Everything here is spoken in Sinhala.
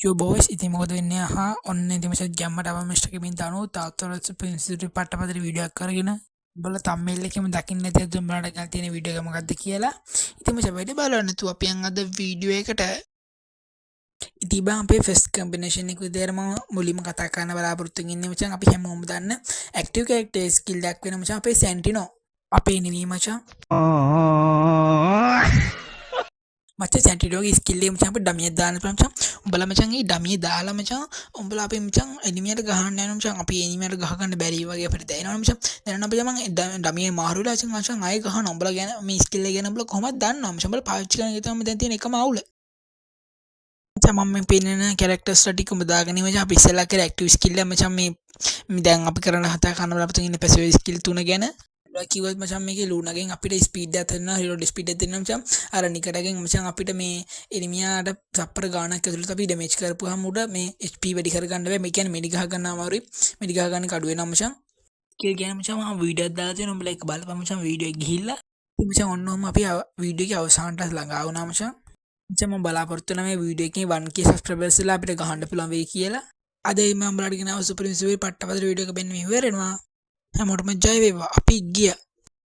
යෝ බෝයිස් ඉතින් මොකද වෙන්නේ ඔන්න ඉතින් මෙච්චර ගැම්මට ආවම මිස්ටර් කෙවින් දානෝ තාත්තට ප්‍රින්සිපල් පට්ටපතේ වීඩියෝ එකක් කරගෙන උඹලා තම්මේල් එකේම දකින්න නැති අද උඹලාට ගන්න තියෙන වීඩියෝ එක මොකද්ද කියලා. ඉතින් මචං වැඩි බලන්න තු අපි යන් අද වීඩියෝ එකට ඉතින් බං අපේ ෆස්ට් කම්බිනේෂන් එක විදියට මම මුලින්ම කතා කරන්න බලාපොරොත්තු වෙන්නේ මචං අපි හැමෝම දන්න ඇක්ටිව් කැරක්ටර් ස්කිල් එකක් වෙන මචං අපේ සැන්ටිනෝ අපේ නෙමෙයි මචං මචං සැන්ටිනෝගේ ස්කිල් එක මචං අපි ඩමියක් දාන්න පුළුවන් මචං. උඹලා මචං මේ ඩමිය දාලා මචං උඹලා අපේ මචං එනිමියට ගහන්න යනවා මචං. අපි එනිමියට ගහ ගන්න බැරි වගේ අපිට දැනෙනවා මචං. දැනන අපි මම ඩමියේ මාරු වෙලා මචං ආයෙ ගහනවා. උඹලා ගැන මේ ස්කිල් එක ගැන උඹලා කොහොමද දන්නව මචං. උඹලා පාවිච්චි කරන එක තමයි දැන් තියෙන එකම අවුල. මචං මම මේ පෙන්නන කැරක්ටර්ස් ටික උඹ දාගෙන මචං අපි ඉස්සෙල්ලා කරේ ඇක්ටිව් ස්කිල් එක මචං මේ දැන් අපි කරන හතා කරන බලාපොරොත්තු ඉන්න පැසිව් ස්කිල් තුන ගැන කිව්වත් මචං මේකේ ලූනාගෙන් අපිට ස්පීඩ් එකක් දෙනවා රීලෝඩ් ස්පීඩ් එකක් දෙනවා මචං. අර නිකටගෙන් මචං අපිට මේ එනිමියාට සප්පර ගානක් ඇතුළත අපි ඩැමේජ් කරපුවාම උඩ HP වැඩි කරගන්න බෑ. මේ කියන්නේ මෙඩි ගහ ගන්න අමාරුයි. මෙඩි ගහ ගන්න කඩු වෙනවා මචං. කියලා කියන මචං මම වීඩියෝ එකක් දාලා තියෙනවා. උඹලා ඒක බලපන් මචං වීඩියෝ එක ගිහිල්ලා. ඉතින් මචං ඔන්න ඔහම අපි වීඩියෝ එකේ අවසානට ළඟා වුණා මචං. මචං මම බලාපොරොත්තු වෙනවා මේ වීඩියෝ එකේ 1k සබ්ස්ක්‍රයිබර්ස් ලා අපිට ගහන්න පුළුවන් වෙයි කියලා. අද මම උඹලාට ගෙනාව සුපර් මිසුවේ පට්ටපතර වීඩියෝ එක බෙන්න ඉවර වෙනවා. හැමෝටම ජය වේවා. අපි ගියා.